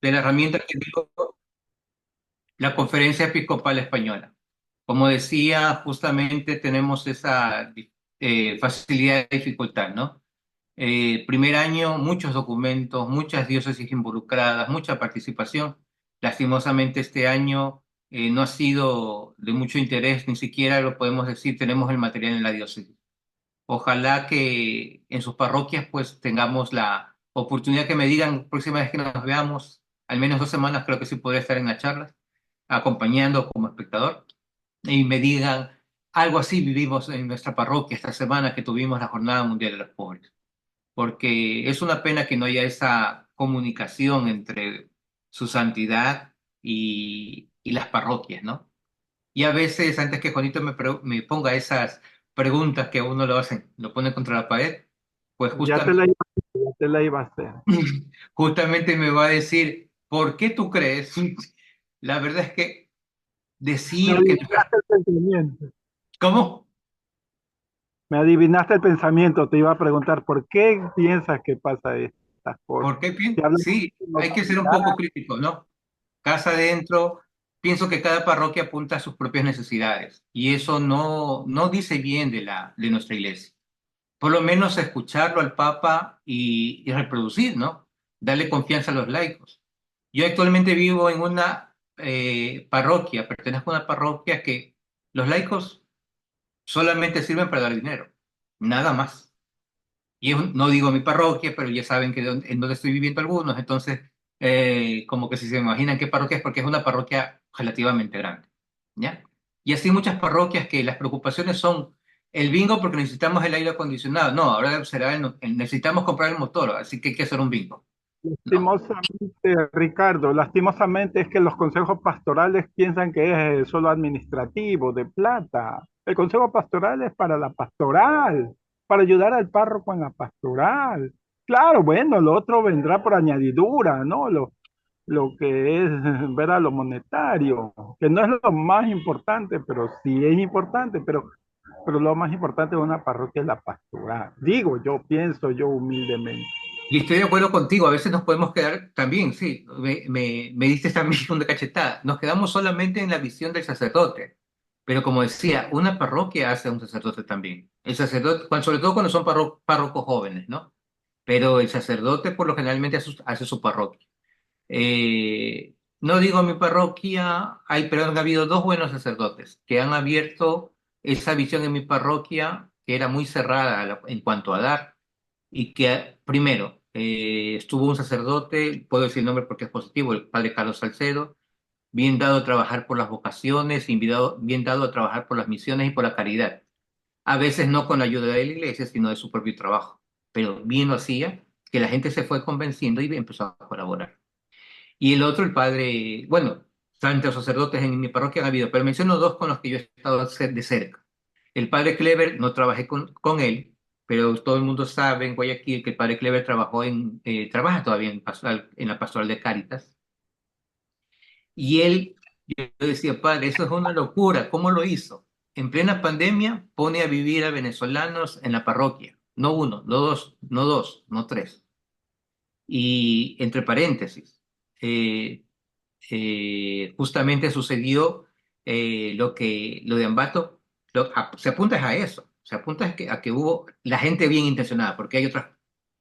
de la herramienta que digo, la Conferencia Episcopal Española. Como decía, justamente tenemos esa facilidad de dificultad, ¿no? Primer año, muchos documentos, muchas diócesis involucradas, mucha participación. Lastimosamente este año no ha sido de mucho interés, ni siquiera lo podemos decir, tenemos el material en la diócesis. Ojalá que en sus parroquias pues tengamos la oportunidad que me digan próxima vez que nos veamos, al menos 2 semanas creo que sí podría estar en la charla, acompañando como espectador, y me digan algo así vivimos en nuestra parroquia esta semana que tuvimos la Jornada Mundial de los Pobres, porque es una pena que no haya esa comunicación entre su santidad y las parroquias, ¿no? Y a veces, antes que Juanito me ponga esas preguntas que a uno lo hacen, lo pone contra la pared, pues Ya te la iba, ya te la iba a hacer. justamente me va a decir, ¿por qué tú crees? La verdad es que Me decir que... adivinaste el pensamiento. ¿Cómo? Me adivinaste el pensamiento. Te iba a preguntar, ¿por qué piensas que pasa estas cosas? ¿Por qué Si pienso? hablas Sí, de hay que ser un localidad, poco crítico, ¿no? Casa adentro, pienso que cada parroquia apunta a sus propias necesidades y eso no dice bien de nuestra iglesia. Por lo menos escucharlo al Papa y reproducir, ¿no? Darle confianza a los laicos. Yo actualmente vivo en una parroquia, pertenezco a una parroquia que los laicos solamente sirven para dar dinero, nada más. Y no digo mi parroquia, pero ya saben que en donde estoy viviendo algunos, entonces como que si se imaginan qué parroquia es, porque es una parroquia relativamente grande, ¿ya? Y así muchas parroquias que las preocupaciones son el bingo porque necesitamos el aire acondicionado, no, ahora será necesitamos comprar el motor, así que hay que hacer un bingo, ¿no? lastimosamente, Ricardo, lastimosamente es que los consejos pastorales piensan que es solo administrativo, de plata. El consejo pastoral es para la pastoral, para ayudar al párroco en la pastoral. Claro, bueno, lo otro vendrá por añadidura, ¿no? Lo que es ver a lo monetario, que no es lo más importante, pero sí es importante, pero lo más importante de una parroquia es la pastoral. Digo, yo pienso yo humildemente. Y estoy de acuerdo contigo, a veces nos podemos quedar también, sí, me diste también una cachetada, nos quedamos solamente en la visión del sacerdote, pero como decía, una parroquia hace a un sacerdote también. El sacerdote, sobre todo cuando son párrocos jóvenes, ¿no? Pero el sacerdote por lo generalmente hace su parroquia. No digo mi parroquia, pero han habido dos buenos sacerdotes que han abierto esa visión en mi parroquia, que era muy cerrada en cuanto a dar y que primero estuvo un sacerdote, puedo decir el nombre porque es positivo, el padre Carlos Salcedo, bien dado a trabajar por las vocaciones, bien dado a trabajar por las misiones y por la caridad. A veces no con la ayuda de la iglesia, sino de su propio trabajo, pero bien lo hacía, que la gente se fue convenciendo y empezó a colaborar. Y el otro, el padre, bueno, tantos sacerdotes en mi parroquia han habido, pero menciono dos con los que yo he estado de cerca. El padre Clever, no trabajé con él, pero todo el mundo sabe en Guayaquil que el padre Clever trabaja todavía en la pastoral de Cáritas. Y él, yo decía, padre, eso es una locura, ¿cómo lo hizo? En plena pandemia pone a vivir a venezolanos en la parroquia, no uno, no dos, no tres. Y entre paréntesis, eh, justamente sucedió lo de Ambato, se apunta es a eso, se apunta es a que hubo la gente bien intencionada, porque hay otras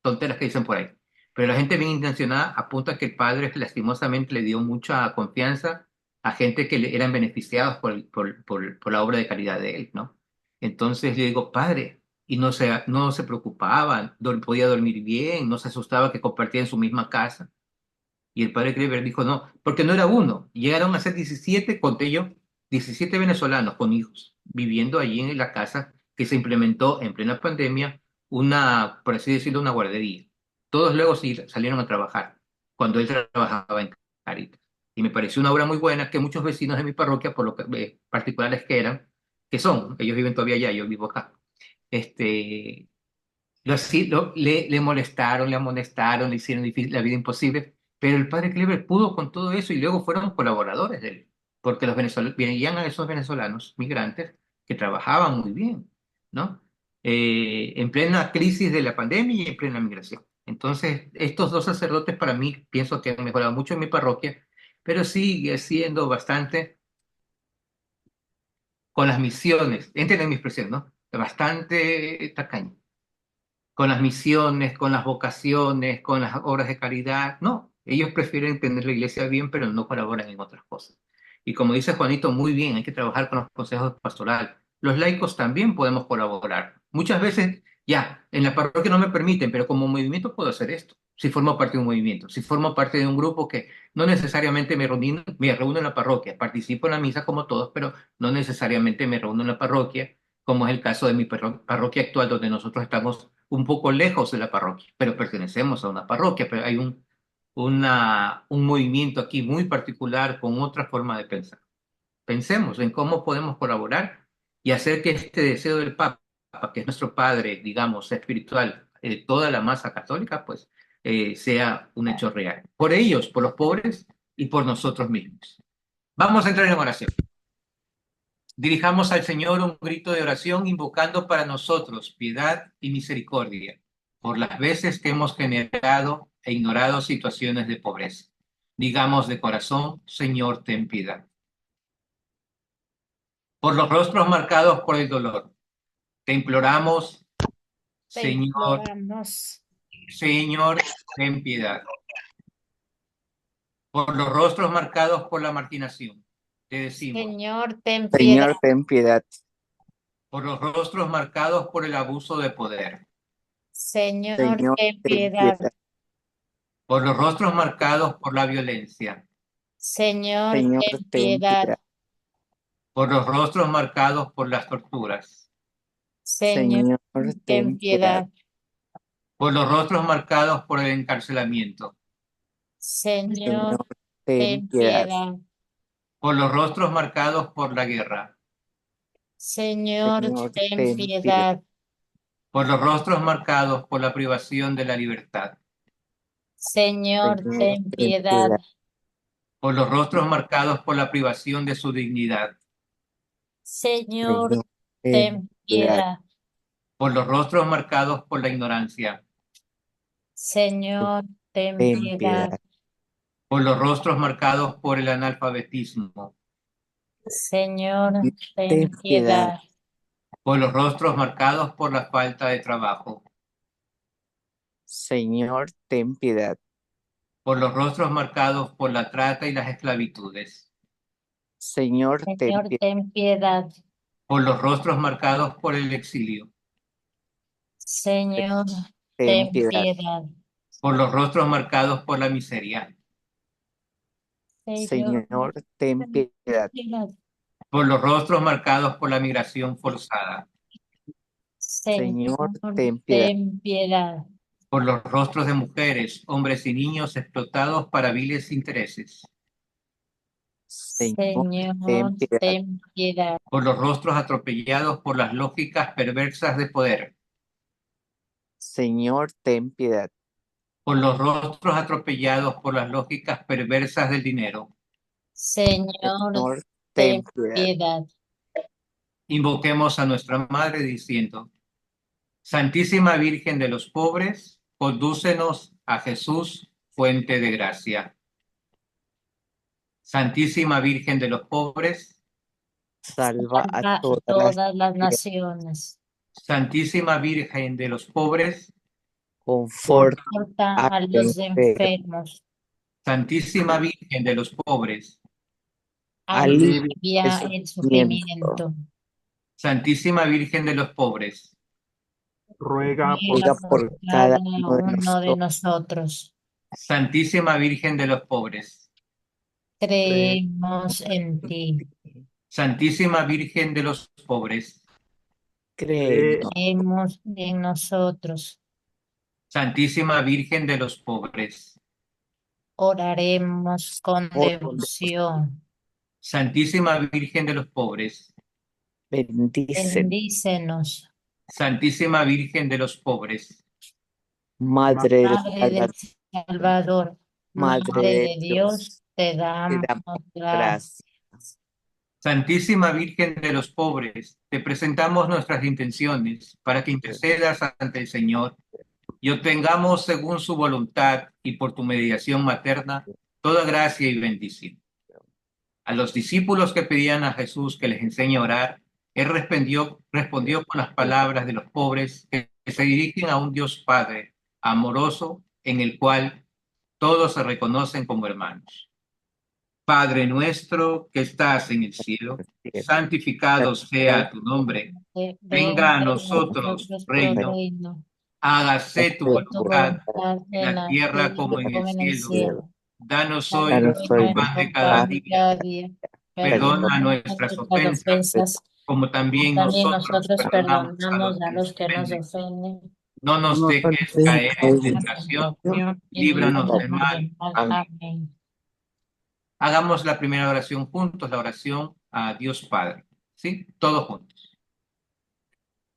tonteras que dicen por ahí, pero la gente bien intencionada apunta que el padre lastimosamente le dio mucha confianza a gente que eran beneficiados por la obra de caridad de él, ¿no? Entonces le digo, padre, y no se preocupaba, podía dormir bien, no se asustaba que compartía en su misma casa. Y el padre Kleber dijo, no, porque no era uno. Llegaron a ser 17, conté yo, 17 venezolanos con hijos, viviendo allí en la casa que se implementó en plena pandemia, por así decirlo, una guardería. Todos luego salieron a trabajar, cuando él trabajaba en Caritas. Y me pareció una obra muy buena que muchos vecinos de mi parroquia, por lo particulares que eran, que son, ellos viven todavía allá, yo vivo acá, este, le molestaron, le amonestaron, le hicieron la vida imposible, pero el padre Clever pudo con todo eso y luego fueron colaboradores de él, porque los venezolanos, venían a esos venezolanos migrantes que trabajaban muy bien, ¿no? En plena crisis de la pandemia y en plena migración. Entonces, estos dos sacerdotes para mí pienso que han mejorado mucho en mi parroquia, pero sigue siendo bastante con las misiones, entienden mi expresión, ¿no? Bastante tacaño con las misiones, con las vocaciones, con las obras de caridad. No, ellos prefieren tener la iglesia bien, pero no colaboran en otras cosas. Y como dice Juanito, muy bien, hay que trabajar con los consejos pastorales. Los laicos también podemos colaborar. Muchas veces, ya, en la parroquia no me permiten, pero como movimiento puedo hacer esto. Si formo parte de un movimiento, si formo parte de un grupo que no necesariamente me reúno en la parroquia, participo en la misa como todos, pero no necesariamente me reúno en la parroquia, como es el caso de mi parroquia actual, donde nosotros estamos un poco lejos de la parroquia, pero pertenecemos a una parroquia, pero hay un movimiento aquí muy particular con otra forma de pensar. Pensemos en cómo podemos colaborar y hacer que este deseo del Papa, que es nuestro Padre, digamos, espiritual, de toda la masa católica, pues sea un hecho real. Por ellos, por los pobres y por nosotros mismos. Vamos a entrar en oración. Dirijamos al Señor un grito de oración invocando para nosotros piedad y misericordia por las veces que hemos generado e ignorado situaciones de pobreza. Digamos de corazón, Señor, ten piedad. Por los rostros marcados por el dolor, te imploramos, Te Señor, imploramos. Señor, ten piedad. Por los rostros marcados por la marginación, te decimos, Señor, ten piedad. Señor, ten piedad. por los rostros marcados por el abuso de poder, Señor, Señor, ten ten piedad. piedad. por los rostros marcados por la violencia, Señor, Señor, ten ten piedad. piedad. por los rostros marcados por las torturas, Señor, Señor, ten ten piedad. piedad. por los rostros marcados por el encarcelamiento, Señor, Señor, ten ten piedad. piedad. por los rostros marcados por la guerra, Señor, Señor, ten ten piedad. piedad. por los rostros marcados por la privación de la libertad, Señor, Señor, ten ten piedad. piedad. por los rostros marcados por la privación de su dignidad, Señor, Señor, ten ten piedad. piedad. por los rostros marcados por la ignorancia, Señor, ten Ten piedad. piedad. por los rostros marcados por el analfabetismo, Señor, ten Ten piedad. piedad. por los rostros marcados por la falta de trabajo, Señor, ten piedad. por los rostros marcados por la trata y las esclavitudes, Señor, ten Señor, piedad. ten piedad. por los rostros marcados por el exilio, Señor, Ten ten piedad. piedad. por los rostros marcados por la miseria, Señor, Señor, ten ten piedad. piedad. por los rostros marcados por la migración forzada, Señor, Señor, ten piedad. ten piedad. por los rostros de mujeres, hombres y niños explotados para viles intereses, Señor, ten Señor, piedad. ten piedad. por los rostros atropellados por las lógicas perversas de poder, Señor, ten piedad. por los rostros atropellados por las lógicas perversas del dinero. Señor, Señor, ten ten piedad. piedad. Invoquemos a nuestra Madre diciendo, Santísima Virgen de los pobres, condúcenos a Jesús, fuente de gracia. Santísima Virgen de los pobres, Salva a A todas todas las las naciones. Santísima Virgen de los pobres, conforta Conforta a a los los enfermos. enfermos. Santísima Virgen de los pobres, Alivia el el sufrimiento. sufrimiento. Santísima Virgen de los pobres, Ruega por Ruega Ruega por por cada cada uno de uno de nosotros. nosotros. Santísima Virgen de los pobres, Creemos en ti. Santísima Virgen de los pobres, Créenos. Creemos en nosotros. Santísima Virgen de los pobres, Oraremos con Oh, devoción. Santísima Virgen de los pobres, bendícenos, Bendícenos, Santísima Virgen de los pobres, Madre del Madre del Salvador, Salvador, Madre Madre de de Dios, te te damos damos gracias. gracias. Santísima Virgen de los pobres, te presentamos nuestras intenciones para que intercedas ante el Señor y obtengamos según su voluntad y por tu mediación materna toda gracia y bendición. A los discípulos que pedían a Jesús que les enseñe a orar, él respondió con las palabras de los pobres que se dirigen a un Dios Padre amoroso en el cual todos se reconocen como hermanos. Padre nuestro que estás en el cielo, santificado sea tu nombre. Venga a Venga a nosotros nosotros tu tu reino. reino, Hágase tu tu voluntad voluntad en en la la tierra tierra como en el como en el cielo. cielo. Danos hoy Danos Danos hoy nuestro hoy pan de nuestro cada pan nuestra de día. cada día. Perdona Perdona nuestras nuestras ofensas, ofensas, como como también también nosotros nosotros perdonamos a los perdonamos a que nos los que nos ofenden. ofenden. No No nos nos dejes dejes caer en caer en tentación, Señor, y líbranos líbranos del del mal. mal. Amén. Amén. Hagamos la primera oración juntos, la oración a Dios Padre. ¿Sí? Todos juntos.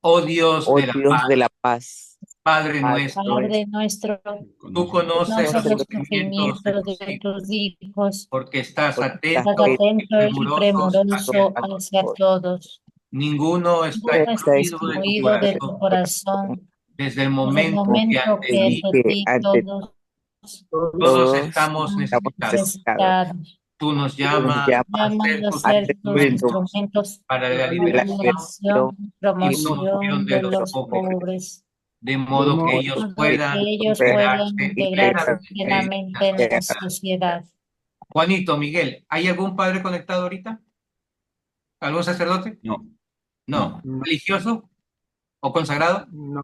Oh Dios Oh de la Dios de la paz, paz, Padre Padre nuestro, Padre nuestro, nuestro, tú conoces conoces los los sufrimientos de sufrimientos tus de hijos, tus hijos. porque estás porque estás Estás atento y atento y premurosos hacia premuroso todos. hacia todos. Ninguno está Ninguno está está excluido de tu excluido de corazón tu corazón. desde el Desde el momento que momento ante que ti ante que ti ante todos todos todos estamos estamos estamos necesitados. necesitados. necesitados. Tú nos Tú nos llamas a llamas ser Llaman a tus a ser ser tus instrumentos instrumentos para la para la la liberación liberación liberación y y y promoción promoción de de los los pobres, pobres, de de modo que modo ellos modo que puedan ellos puedan puedan integrarse integrarse integrarse plenamente en la plenamente en la sociedad. sociedad. Juanito, Miguel, ¿hay algún padre conectado ahorita? ¿Algún sacerdote? No, No. no, no, ¿Religioso o consagrado? no,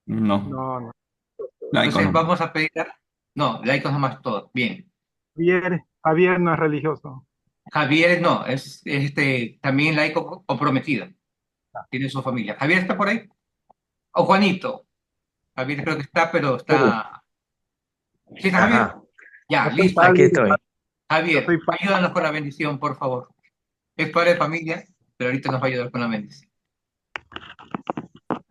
no. no, no. Laico Entonces no. vamos a pedir, no, laicos nomás todos. Bien. Javier no es religioso. Javier, no, es también laico comprometido. Tiene su familia. ¿Javier está por ahí? ¿O Juanito? Javier creo que está, pero Sí, está. ¿Sí está Javier? ajá, Ya, Yo soy listo. aquí padre, estoy. yo Javier, soy padre. ayúdanos con la bendición, por favor. Es padre de familia, pero ahorita nos va a ayudar con la bendición.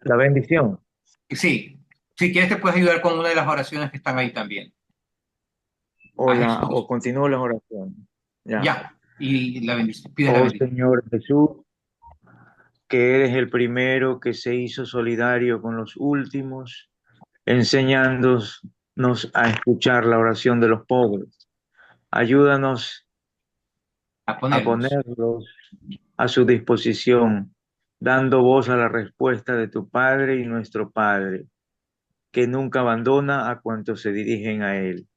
La bendición. Y sí, si quieres te puedes ayudar con una de las oraciones que están ahí también. A O Jesús. continúo las oraciones. Ya. Ya. Y la bendición. Pide la Oh bendición. Señor Jesús, que eres el primero que se hizo solidario con los últimos, enseñándonos a escuchar la oración de los pobres. Ayúdanos A a ponerlos. ponerlos a su disposición, dando voz a la respuesta de tu Padre y nuestro Padre, que nunca abandona a cuantos se dirigen a Él.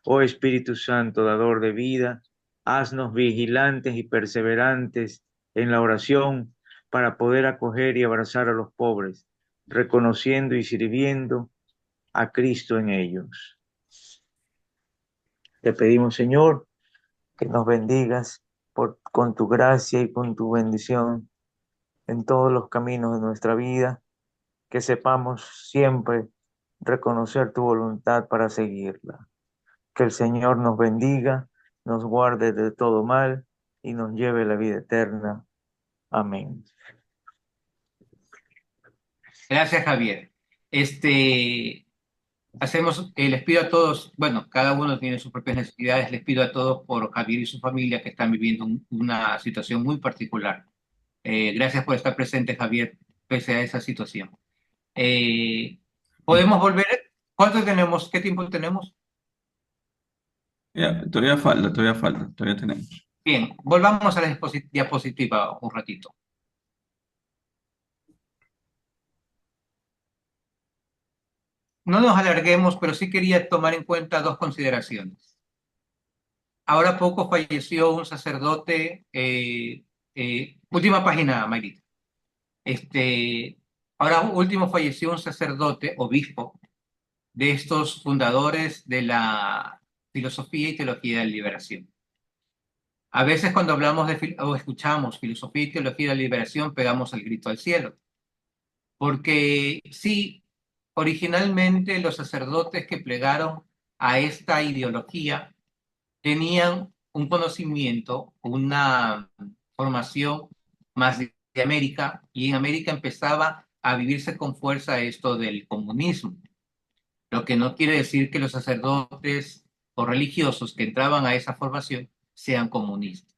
Oh Espíritu Santo, dador de vida, haznos vigilantes y perseverantes en la oración para poder acoger y abrazar a los pobres, reconociendo y sirviendo a Cristo en ellos. Te pedimos, Señor, que nos bendigas con tu gracia y con tu bendición en todos los caminos de nuestra vida, que sepamos siempre reconocer tu voluntad para seguirla. Que el Señor nos bendiga, nos guarde de todo mal y nos lleve a la vida eterna. Amén. Gracias, Javier. Les pido a todos, bueno, cada uno tiene sus propias necesidades, les pido a todos por Javier y su familia que están viviendo una situación muy particular. Gracias por estar presente, Javier, pese a esa situación. ¿Podemos volver? ¿Cuánto tenemos? ¿Qué tiempo tenemos? Ya, todavía tenemos. Bien, volvamos a la diapositiva un ratito. No nos alarguemos, pero sí quería tomar en cuenta dos consideraciones. Ahora poco falleció un sacerdote, última página, Mayrita. Ahora último falleció un sacerdote, obispo, de estos fundadores de la filosofía y teología de la liberación. A veces cuando hablamos o escuchamos filosofía y teología de la liberación, pegamos el grito al cielo. Porque sí, originalmente los sacerdotes que plegaron a esta ideología tenían un conocimiento, una formación más de América, y en América empezaba a vivirse con fuerza esto del comunismo, lo que no quiere decir que los sacerdotes o religiosos que entraban a esa formación sean comunistas.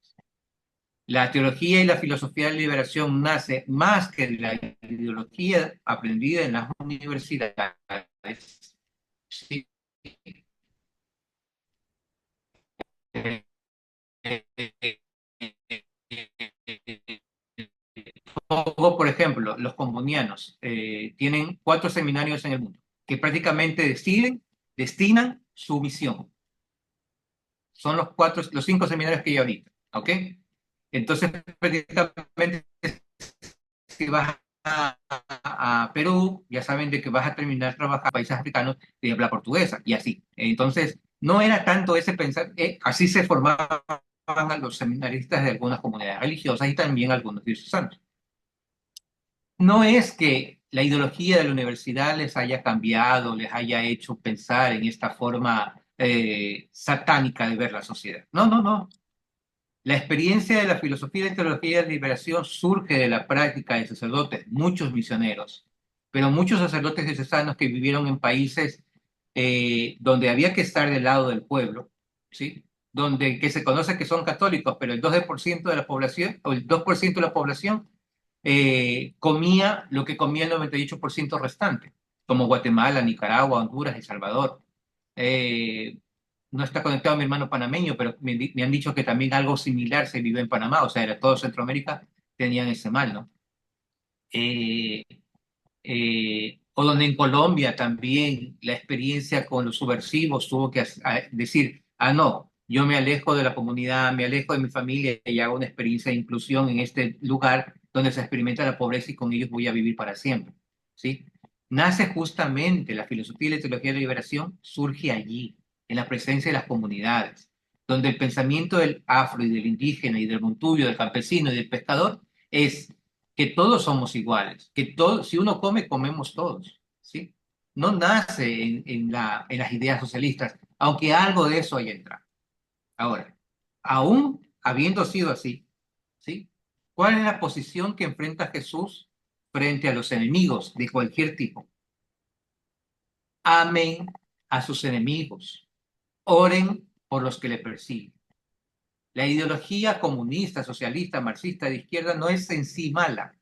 La teología y la filosofía de la liberación nace más que de la ideología aprendida en las universidades Sí. Eh, eh, eh, Pongo, por ejemplo, los combonianos tienen 4 seminarios en el mundo que prácticamente destinan su misión. Son los 5 seminarios que hay ahorita, ¿ok? Entonces, prácticamente, si vas a Perú, ya saben de que vas a terminar trabajando en países africanos de habla portuguesa, y así. Entonces, no era tanto ese pensar, así se formaban a los seminaristas de algunas comunidades religiosas y también algunos diocesanos. No es que la ideología de la universidad les haya cambiado, les haya hecho pensar en esta forma satánica de ver la sociedad. No, no, no. La experiencia de la filosofía y la teología de la liberación surge de la práctica de sacerdotes, muchos misioneros, pero muchos sacerdotes diocesanos que vivieron en países donde había que estar del lado del pueblo, ¿sí? Donde que se conoce que son católicos, pero el 2% de la población, o el 2% de la población comía lo que comía el 98% restante, como Guatemala, Nicaragua, Honduras, El Salvador. Eh, no está conectado mi hermano panameño, pero me han dicho que también algo similar se vive en Panamá, o sea, era todo Centroamérica tenían ese mal, ¿no? Eh, o donde en Colombia también la experiencia con los subversivos tuvo que decir, no, yo me alejo de la comunidad, me alejo de mi familia y hago una experiencia de inclusión en este lugar donde se experimenta la pobreza y con ellos voy a vivir para siempre, ¿sí? Nace justamente la filosofía y la teología de la liberación, surge allí, en la presencia de las comunidades, donde el pensamiento del afro y del indígena y del montuyo, del campesino y del pescador es que todos somos iguales, que todos, si uno come, comemos todos, ¿sí? No nace en las ideas socialistas, aunque algo de eso haya entrado. Ahora, aún habiendo sido así, ¿sí? ¿Cuál es la posición que enfrenta Jesús frente a los enemigos de cualquier tipo? Amen a sus enemigos, oren por los que le persiguen. La ideología comunista, socialista, marxista de izquierda no es en sí mala.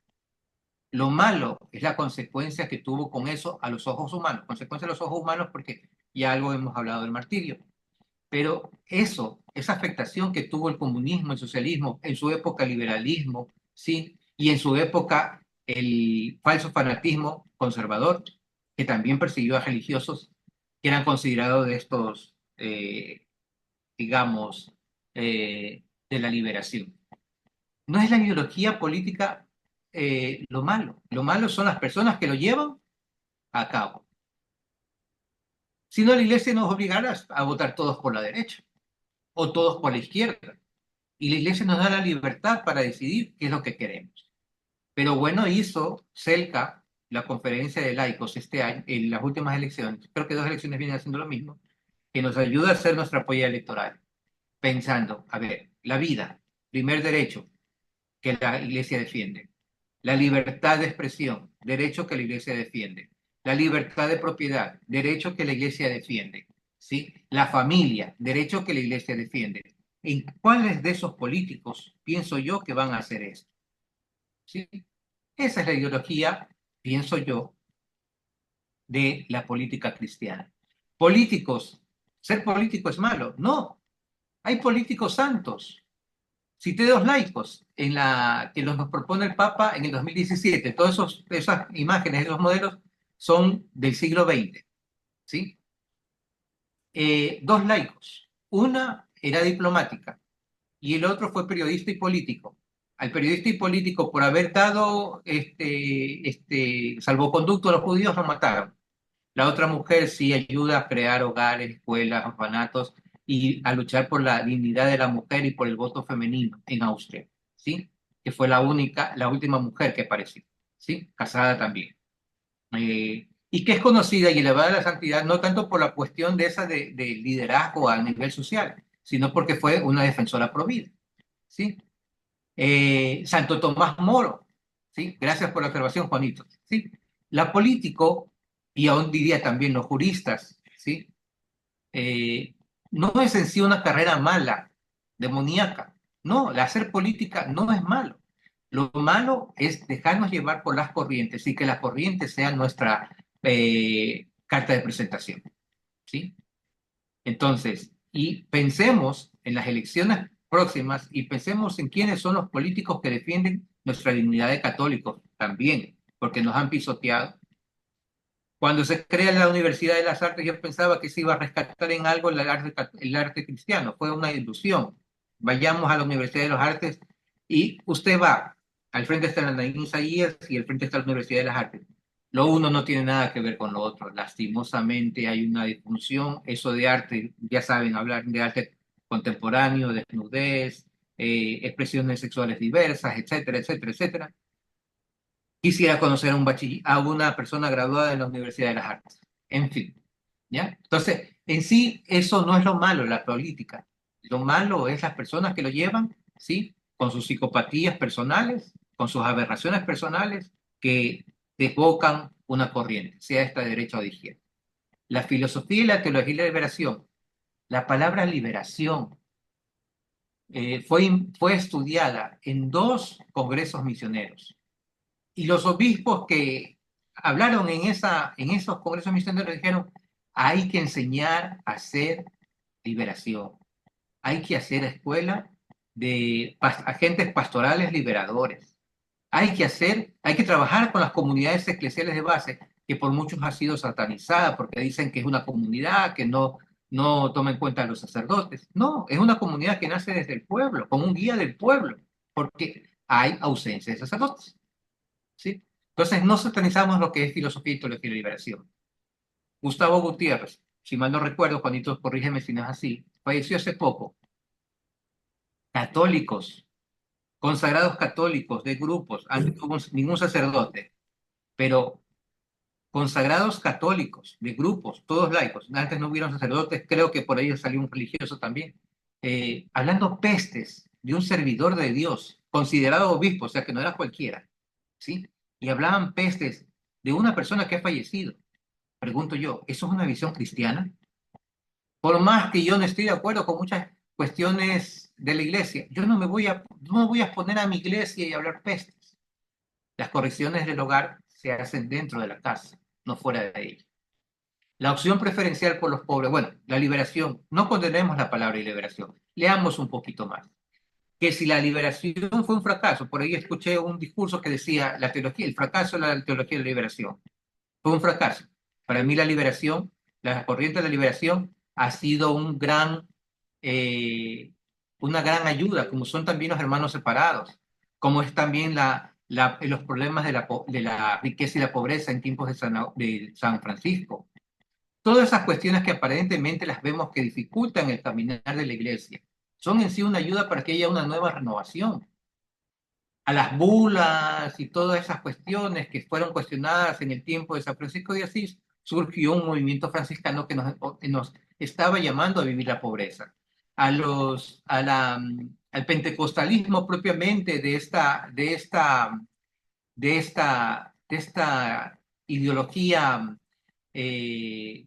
Lo malo es la consecuencia que tuvo con eso a los ojos humanos. Consecuencia a los ojos humanos porque ya algo hemos hablado del martirio. Pero eso, esa afectación que tuvo el comunismo, el socialismo, en su época el liberalismo, ¿sí? Y en su época el falso fanatismo conservador, que también persiguió a religiosos que eran considerados de estos, digamos, de la liberación. No es la ideología política lo malo. Lo malo son las personas que lo llevan a cabo. Si no, la iglesia nos obligará a votar todos por la derecha o todos por la izquierda. Y la iglesia nos da la libertad para decidir qué es lo que queremos. Pero bueno, hizo CELCA, la conferencia de laicos este año, en las últimas elecciones, creo que 2 elecciones vienen haciendo lo mismo, que nos ayuda a hacer nuestra apoyo electoral, pensando, a ver, la vida, primer derecho que la iglesia defiende. La libertad de expresión, derecho que la iglesia defiende. La libertad de propiedad, derecho que la iglesia defiende. ¿Sí? La familia, derecho que la iglesia defiende. ¿En cuáles de esos políticos pienso yo que van a hacer esto? ¿Sí? Esa es la ideología, pienso yo, de la política cristiana. Políticos, ser político es malo. No, hay políticos santos. Cité 2 laicos que nos propone el Papa en el 2017. Todas esas imágenes, esos modelos son del siglo XX, ¿sí? 2 laicos. Una era diplomática y el otro fue periodista y político. Al periodista y político, por haber dado salvoconducto a los judíos, lo mataron. La otra mujer sí ayuda a crear hogares, escuelas, orfanatos y a luchar por la dignidad de la mujer y por el voto femenino en Austria, ¿sí? Que fue la última mujer que apareció, ¿sí? Casada también. Y que es conocida y elevada a la santidad no tanto por la cuestión de liderazgo a nivel social, sino porque fue una defensora pro vida, ¿sí? Santo Tomás Moro, ¿sí? Gracias por la observación, Juanito, ¿sí? La político, y aún diría también los juristas, ¿sí? No es en sí una carrera mala, demoníaca. No, el hacer política no es malo. Lo malo es dejarnos llevar por las corrientes y que las corrientes sean nuestra carta de presentación, ¿sí? Entonces, y pensemos en las elecciones próximas y pensemos en quiénes son los políticos que defienden nuestra dignidad de católicos también, porque nos han pisoteado. Cuando se crea la Universidad de las Artes, yo pensaba que se iba a rescatar en algo el arte cristiano. Fue una ilusión. Vayamos a la Universidad de las Artes y usted va. Al frente está la Naín Isaías y al frente está la Universidad de las Artes. Lo uno no tiene nada que ver con lo otro. Lastimosamente hay una disfunción. Eso de arte, ya saben, hablar de arte contemporáneo, desnudez, expresiones sexuales diversas, etcétera, etcétera, etcétera. Quisiera conocer a una persona graduada de la Universidad de las Artes. En fin, ¿ya? Entonces, en sí, eso no es lo malo, la política. Lo malo es las personas que lo llevan, ¿sí? Con sus psicopatías personales, con sus aberraciones personales, que desbocan una corriente, sea esta de derecha o de izquierda. La filosofía y la teología y la liberación. La palabra liberación fue estudiada en 2 congresos misioneros. Y los obispos que hablaron en esos congresos misioneros dijeron, hay que enseñar a hacer liberación, hay que hacer escuela de agentes pastorales liberadores, hay que trabajar con las comunidades eclesiales de base, que por muchos ha sido satanizada porque dicen que es una comunidad que no toma en cuenta a los sacerdotes. No, es una comunidad que nace desde el pueblo, como un guía del pueblo, porque hay ausencia de sacerdotes. ¿Sí? Entonces, no satanizamos lo que es filosofía y teología de liberación. Gustavo Gutiérrez, si mal no recuerdo, Juanito, corrígeme si no es así, falleció hace poco. Católicos, consagrados católicos de grupos, antes no hubo ningún sacerdote, pero consagrados católicos de grupos, todos laicos, antes no hubieron sacerdotes, creo que por ahí salió un religioso también, hablando pestes de un servidor de Dios, considerado obispo, o sea que no era cualquiera, ¿sí? Y hablaban pestes de una persona que ha fallecido. Pregunto yo, ¿eso es una visión cristiana? Por más que yo no estoy de acuerdo con muchas cuestiones de la iglesia, yo no me voy a poner a mi iglesia y hablar pestes. Las correcciones del hogar se hacen dentro de la casa, no fuera de ella. La opción preferencial por los pobres, bueno, la liberación, no condenemos la palabra liberación, leamos un poquito más. Que si la liberación fue un fracaso, por ahí escuché un discurso que decía la teología, el fracaso de la teología de la liberación. Fue un fracaso. Para mí la liberación, la corriente de la liberación ha sido una gran ayuda, como son también los hermanos separados, como es también los problemas de la riqueza y la pobreza en tiempos de San Francisco. Todas esas cuestiones que aparentemente las vemos que dificultan el caminar de la iglesia, son en sí una ayuda para que haya una nueva renovación. A las bulas y todas esas cuestiones que fueron cuestionadas en el tiempo de San Francisco de Asís, surgió un movimiento franciscano que nos estaba llamando a vivir la pobreza. Al pentecostalismo propiamente de esta ideología, eh,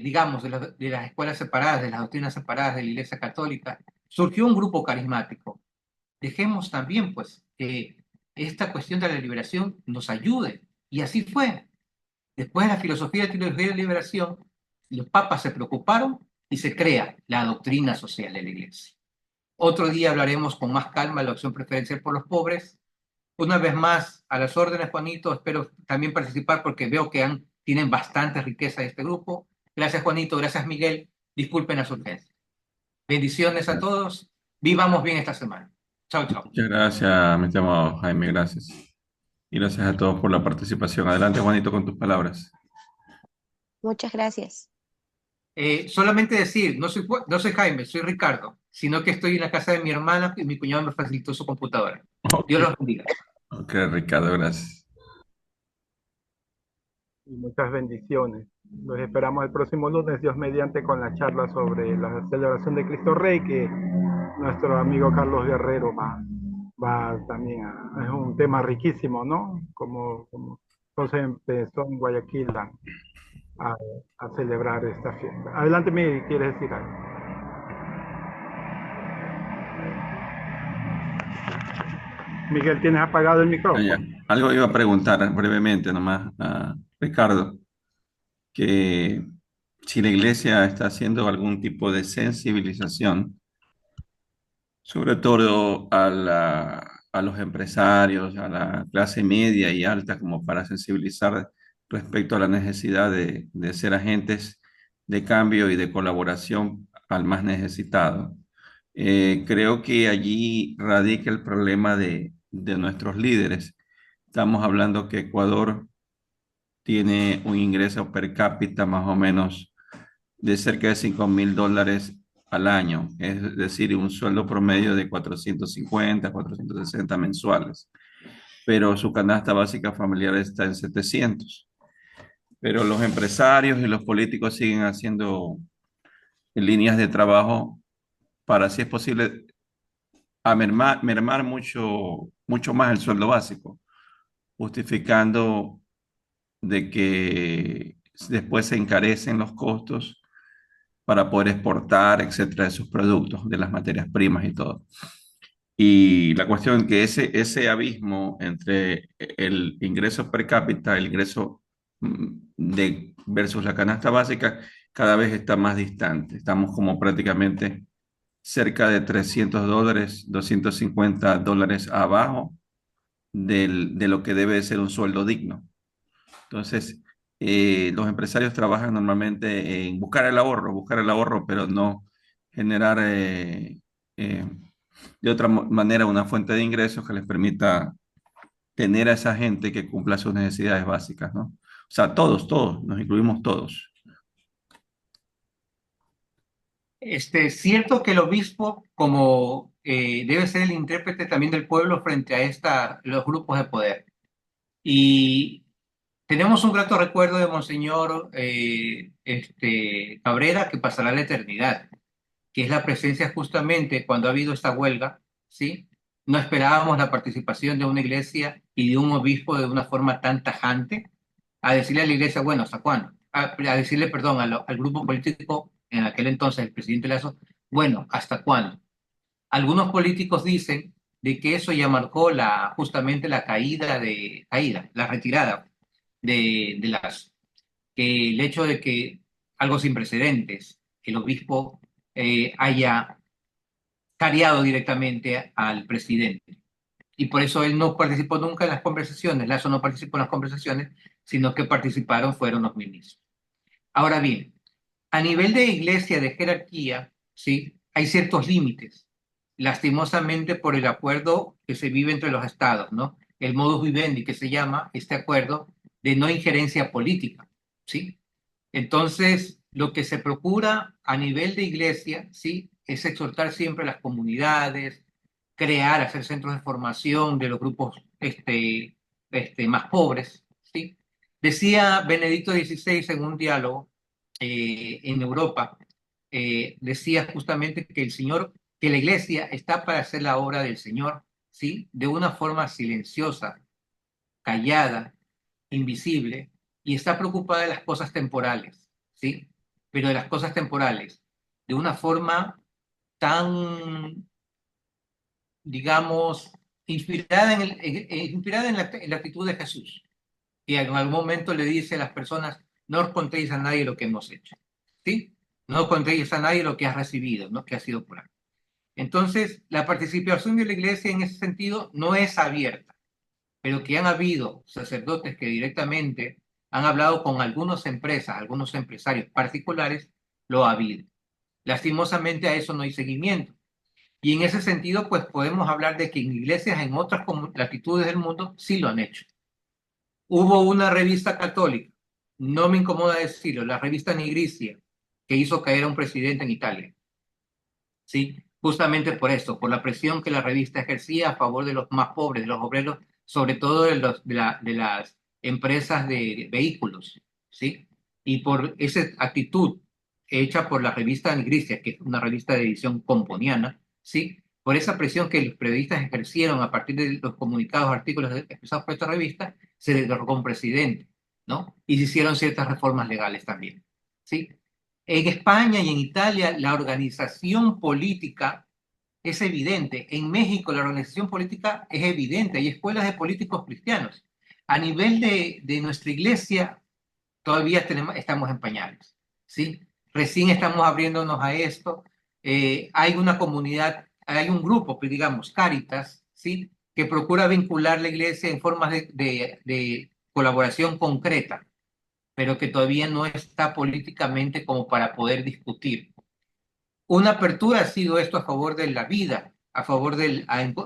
digamos, de las escuelas separadas, de las doctrinas separadas de la Iglesia Católica, surgió un grupo carismático. Dejemos también, pues, que esta cuestión de la liberación nos ayude. Y así fue. Después de la filosofía de teología de la liberación, los papas se preocuparon y se crea la doctrina social de la Iglesia. Otro día hablaremos con más calma de la opción preferencial por los pobres. Una vez más, a las órdenes, Juanito, espero también participar porque veo que tienen bastante riqueza este grupo. Gracias, Juanito, gracias, Miguel. Disculpen las urgencias. Bendiciones a todos. Vivamos bien esta semana. Chao, chao. Muchas gracias, mi estimado Jaime, gracias. Y gracias a todos por la participación. Adelante, Juanito, con tus palabras. Muchas gracias. Solamente decir, no soy Jaime, soy Ricardo, sino que estoy en la casa de mi hermana y mi cuñado me facilitó su computadora. Ok, Dios los bendiga. ok, Ricardo, gracias. Y muchas bendiciones. Los esperamos el próximo lunes, Dios mediante, con la charla sobre la celebración de Cristo Rey, que nuestro amigo Carlos Guerrero va también es un tema riquísimo, ¿no? Como se empezó en Guayaquil a, a celebrar esta fiesta. Adelante, Miguel, ¿quieres decir algo? Miguel, ¿tienes apagado el Ah, ya. micrófono? Algo iba a preguntar brevemente nomás a Ricardo. que si la iglesia está haciendo algún tipo de sensibilización, sobre todo a los empresarios, a la clase media y alta, como para sensibilizar respecto a la necesidad de ser agentes de cambio y de colaboración al más necesitado. Creo que allí radica el problema de nuestros líderes. Estamos hablando que Ecuador tiene un ingreso per cápita más o menos de cerca de $5.000 al año, es decir, un sueldo promedio de 450, 460 mensuales, pero su canasta básica familiar está en 700. Pero los empresarios y los políticos siguen haciendo líneas de trabajo para, si es posible, mermar mucho más el sueldo básico, justificando de que después se encarecen los costos para poder exportar, etcétera, de sus productos, de las materias primas y todo. Y la cuestión es que ese abismo entre el ingreso per cápita, el ingreso versus la canasta básica, cada vez está más distante. Estamos como prácticamente cerca de $300, $250 abajo de lo que debe ser un sueldo digno. Entonces, los empresarios trabajan normalmente en buscar el ahorro, pero no generar eh, de otra manera una fuente de ingresos que les permita tener a esa gente que cumpla sus necesidades básicas, ¿no? O sea, todos, nos incluimos todos. Cierto que el obispo, como debe ser el intérprete también del pueblo frente a los grupos de poder. Y tenemos un grato recuerdo de Monseñor Cabrera, que pasará la eternidad, que es la presencia justamente cuando ha habido esta huelga, ¿sí? No esperábamos la participación de una iglesia y de un obispo de una forma tan tajante, a decirle a la iglesia, bueno, ¿hasta cuándo? A decirle, perdón, al grupo político, en aquel entonces el presidente Lazo, bueno, ¿hasta cuándo? Algunos políticos dicen de que eso ya marcó justamente la la retirada de Lazo, que el hecho de que algo sin precedentes, el obispo haya cariado directamente al presidente. Y por eso él no participó nunca en las conversaciones, Lazo no participó en las conversaciones, sino que participaron fueron los ministros. Ahora bien, a nivel de iglesia, de jerarquía, ¿sí? Hay ciertos límites, lastimosamente por el acuerdo que se vive entre los estados, ¿no? El modus vivendi que se llama este acuerdo de no injerencia política, ¿sí? Entonces, lo que se procura a nivel de iglesia, ¿sí? Es exhortar siempre a las comunidades, hacer centros de formación de los grupos más pobres, ¿sí? Decía Benedicto XVI en un diálogo en Europa, decía justamente que que la iglesia está para hacer la obra del Señor, ¿sí? De una forma silenciosa, callada, invisible, y está preocupada de las cosas temporales, ¿sí? Pero de las cosas temporales, de una forma tan, digamos, inspirada en la actitud de Jesús, que en algún momento le dice a las personas, no os contéis a nadie lo que hemos hecho, ¿sí? No os contéis a nadie lo que has recibido, ¿no? Que ha sido por ahí. Entonces, la participación de la iglesia en ese sentido no es abierta, pero que han habido sacerdotes que directamente han hablado con algunas empresas, algunos empresarios particulares, lo ha habido. Lastimosamente a eso no hay seguimiento. Y en ese sentido, pues podemos hablar de que en iglesias en otras latitudes del mundo sí lo han hecho. Hubo una revista católica, no me incomoda decirlo, la revista Nigricia, que hizo caer a un presidente en Italia. ¿Sí? Justamente por esto, por la presión que la revista ejercía a favor de los más pobres, de los obreros, sobre todo de las empresas de vehículos, ¿sí? Y por esa actitud hecha por la revista Nigricia, que es una revista de edición pomponiana, ¿sí? Por esa presión que los periodistas ejercieron a partir de los comunicados, artículos expresados por esta revista, se derrocó un presidente, ¿no? Y se hicieron ciertas reformas legales también, ¿sí? En España y en Italia la organización política es evidente. En México la organización política es evidente. Hay escuelas de políticos cristianos. A nivel de nuestra iglesia todavía estamos en pañales, ¿sí? Recién estamos abriéndonos a esto. Hay una comunidad, hay un grupo, pues, digamos, Cáritas, ¿sí? Que procura vincular la iglesia en formas de colaboración concreta, pero que todavía no está políticamente como para poder discutir. Una apertura ha sido esto a favor de la vida, a favor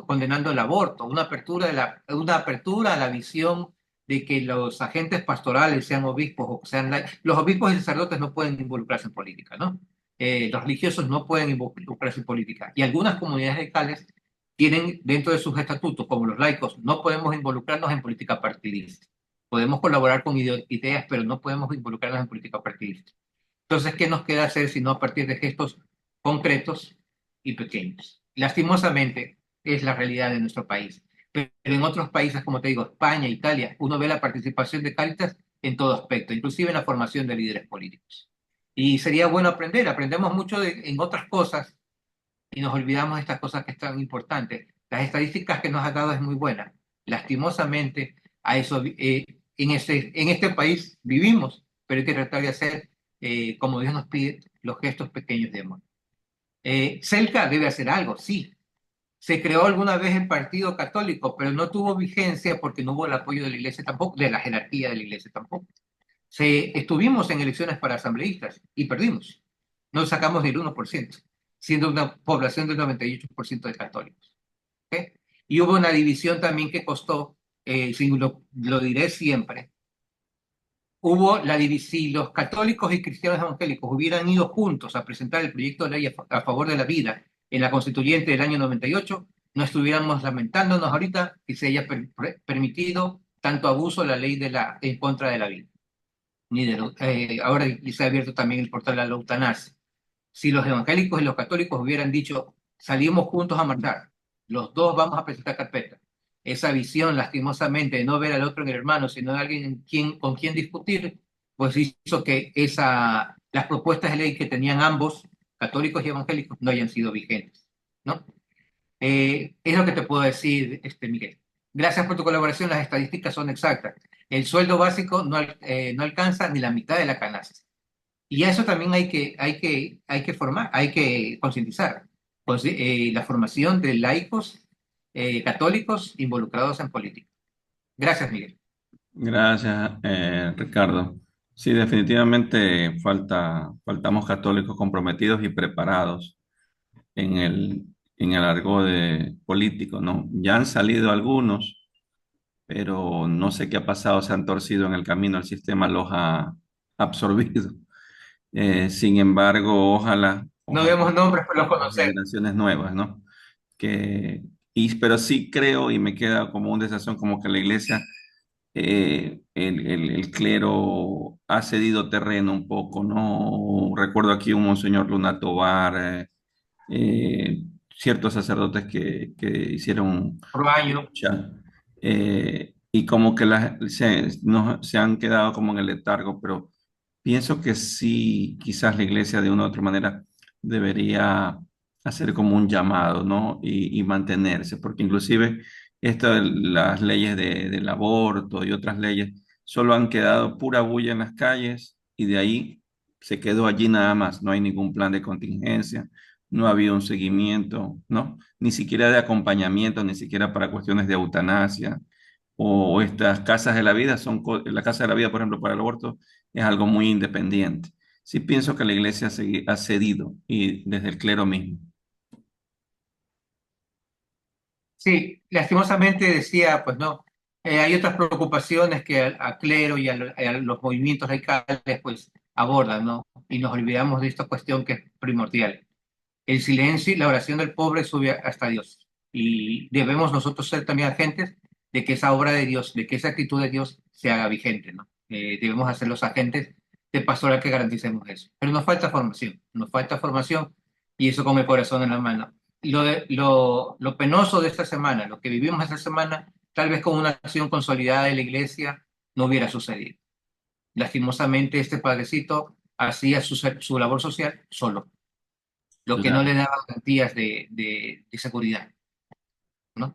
condenando el aborto, una apertura a la visión de que los agentes pastorales, sean obispos o sean los obispos y sacerdotes no pueden involucrarse en política, ¿no? Los religiosos no pueden involucrarse en política. Y algunas comunidades locales tienen dentro de sus estatutos, como los laicos, no podemos involucrarnos en política partidista. Podemos colaborar con ideas, pero no podemos involucrarnos en política partidista. Entonces, ¿qué nos queda hacer sino a partir de gestos concretos y pequeños? Lastimosamente, es la realidad de nuestro país. Pero en otros países, como te digo, España, Italia, uno ve la participación de Cáritas en todo aspecto, inclusive en la formación de líderes políticos. Y sería bueno aprender, aprendemos mucho en otras cosas y nos olvidamos de estas cosas que son importantes. Las estadísticas que nos ha dado es muy buena. Lastimosamente, en este país vivimos, pero hay que tratar de hacer, como Dios nos pide, los gestos pequeños de amor. Celca debe hacer algo, sí. Se creó alguna vez el Partido Católico, pero no tuvo vigencia porque no hubo el apoyo de la Iglesia tampoco, de la jerarquía de la Iglesia tampoco. Estuvimos en elecciones para asambleístas y perdimos. No sacamos ni el 1%, siendo una población del 98% de católicos. ¿Ok? Y hubo una división también que costó, lo diré siempre, hubo la división, si los católicos y cristianos evangélicos hubieran ido juntos a presentar el proyecto de ley a favor de la vida en la constituyente del año 98, no estuviéramos lamentándonos ahorita que se haya permitido tanto abuso de la ley en contra de la vida. Ahora se ha abierto también el portal de la eutanasia. Si los evangélicos y los católicos hubieran dicho, salimos juntos a marchar, los dos vamos a presentar carpeta, esa visión, lastimosamente, de no ver al otro en el hermano, sino de alguien con quien discutir, pues hizo que las propuestas de ley que tenían ambos, católicos y evangélicos, no hayan sido vigentes, ¿no? Es lo que te puedo decir, Miguel. Gracias por tu colaboración, las estadísticas son exactas. El sueldo básico no alcanza ni la mitad de la canasta. Y a eso también hay que formar, hay que concientizar. La formación de laicos católicos involucrados en política. Gracias, Miguel. Gracias, Ricardo. Sí, definitivamente faltamos católicos comprometidos y preparados en el argot político, ¿no? Ya han salido algunos, pero no sé qué ha pasado, se han torcido en el camino, el sistema los ha absorbido. Sin embargo, No ojalá vemos nombres, pero los las conocemos. generaciones nuevas, ¿no? Pero sí creo y me queda como un desazón, como que la iglesia, el clero ha cedido terreno un poco, ¿no? Recuerdo aquí un monseñor Luna Tobar, ciertos sacerdotes que hicieron Por año. lucha, y como que se han quedado como en el letargo, pero pienso que sí, quizás la iglesia de una u otra manera debería hacer como un llamado, ¿no? Y mantenerse, porque inclusive las leyes del aborto y otras leyes solo han quedado pura bulla en las calles y de ahí se quedó allí nada más, no hay ningún plan de contingencia, no ha habido un seguimiento, ¿no? Ni siquiera de acompañamiento, ni siquiera para cuestiones de eutanasia o estas casas de la vida, la casa de la vida, por ejemplo, para el aborto es algo muy independiente. Sí pienso que la iglesia ha cedido y desde el clero mismo. Sí, lastimosamente decía, pues no, hay otras preocupaciones que a clero y a los movimientos radicales pues abordan, ¿no? Y nos olvidamos de esta cuestión que es primordial. El silencio y la oración del pobre sube hasta Dios. Y debemos nosotros ser también agentes de que esa obra de Dios, de que esa actitud de Dios se haga vigente, ¿no? Debemos ser los agentes de pastoral que garanticemos eso. Pero nos falta formación y eso con el corazón en la mano. Lo penoso de esta semana, lo que vivimos esta semana, tal vez con una acción consolidada de la iglesia, no hubiera sucedido. Lastimosamente, este padrecito hacía su labor social solo, lo que no le daba garantías de seguridad, ¿no?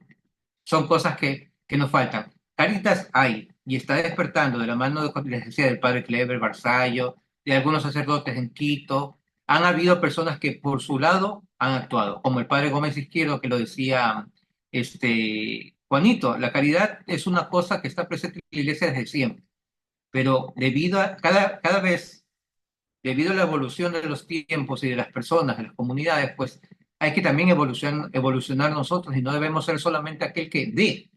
Son cosas que nos faltan. Caritas hay, y está despertando de la mano de, como les decía, del padre Clever Barzallo, de algunos sacerdotes en Quito. Han habido personas que por su lado han actuado, como el padre Gómez Izquierdo, que lo decía Juanito. La caridad es una cosa que está presente en la iglesia desde siempre, pero debido a cada vez, debido a la evolución de los tiempos y de las personas, de las comunidades, pues hay que también evolucionar nosotros, y no debemos ser solamente aquel que dé,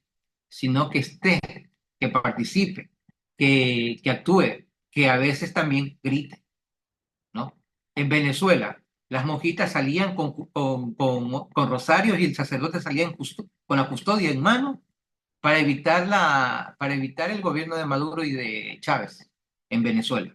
sino que esté, que participe, que actúe, que a veces también grite, ¿no? En Venezuela, las monjitas salían con rosarios y el sacerdote salía con la custodia en mano para evitar el gobierno de Maduro y de Chávez en Venezuela,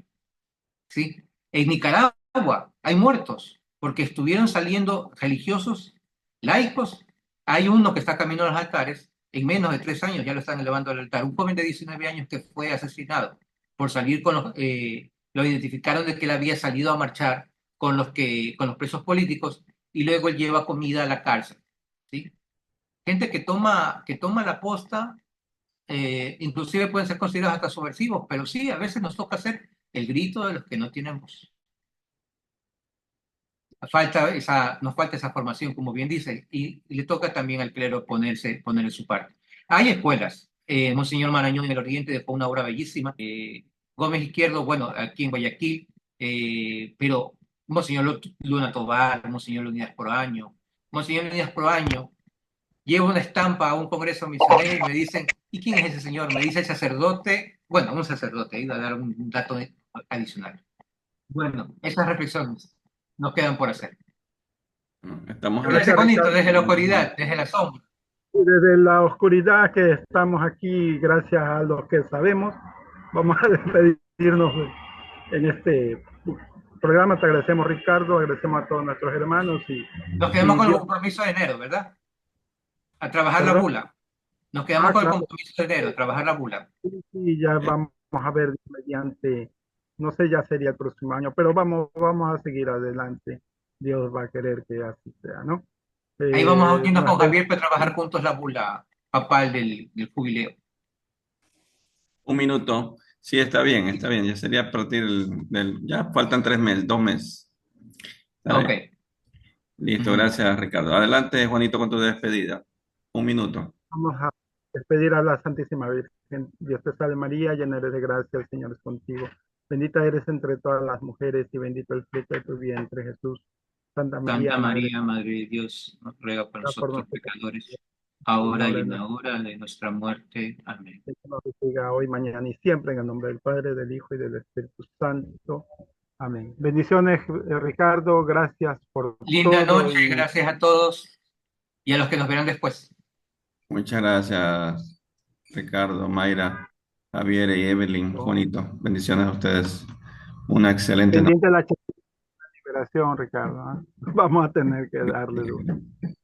¿sí? En Nicaragua hay muertos porque estuvieron saliendo religiosos, laicos. Hay uno que está camino a los altares, en menos de 3 años ya lo están elevando al altar. Un joven de 19 años que fue asesinado por salir lo identificaron de que él había salido a marchar con los presos políticos, y luego él lleva comida a la cárcel, ¿sí? Gente que toma la posta, inclusive pueden ser considerados hasta subversivos, pero sí, a veces nos toca hacer el grito de los que no tienen voz. Nos falta esa formación, como bien dice, y le toca también al clero poner su parte. Hay escuelas. Monseñor Marañón en el Oriente dejó una obra bellísima. Gómez Izquierdo, bueno, aquí en Guayaquil, pero Monseñor Luna Tobar, Monseñor Leonidas Proaño. Monseñor Leonidas Proaño lleva una estampa a un congreso misionero y me dicen, ¿y quién es ese señor? Me dice el sacerdote, bueno, un sacerdote, iba a dar un dato adicional. Bueno, esas reflexiones nos quedan por hacer. Estamos en la... Gracias, Gracias, Juanito, Ricardo. desde la oscuridad, desde la sombra. Y desde la oscuridad que estamos aquí, gracias a los que sabemos, vamos a despedirnos en este programa. Te agradecemos, Ricardo, agradecemos a todos nuestros hermanos Nos quedamos con el Dios, compromiso de enero, ¿verdad? A trabajar la ¿perdón? bula. Nos quedamos con el Claro, compromiso de enero, a trabajar la bula. sí, ya vamos a ver mediante, no sé, ya sería el próximo año, pero vamos a seguir adelante. Dios va a querer que así sea, ¿no? Ahí vamos a unirnos con Nuestro- Javier para trabajar juntos la bula papal del jubileo. Un minuto. Sí, está bien, está bien. Ya sería a partir ya faltan 3 meses, 2 meses. Está Ok. bien. Listo, gracias, Ricardo. Adelante, Juanito, con tu despedida. Un minuto. Vamos a despedir a la Santísima Virgen. Dios te salve María, llena eres de gracia, el Señor es contigo. Bendita eres entre todas las mujeres y bendito el fruto de tu vientre, Jesús. Santa Santa María, Madre María, Madre de Dios, nos ruega por por nosotros nosotros, pecadores, y en la ahora y hora de en la nuestra hora de nuestra muerte. Amén. muerte, que nos bendiga hoy, mañana y siempre, en el nombre del Padre, del Hijo y del Espíritu Santo. Amén. Bendiciones, Ricardo. Gracias por Linda todo noche, y gracias a todos y a los que nos verán después. Muchas gracias, Ricardo, Mayra, Javier y Evelyn, Juanito. Bendiciones a ustedes. Una excelente pendiente de la liberación, Ricardo. ¿Ah? Vamos a tener que darle duro. noche.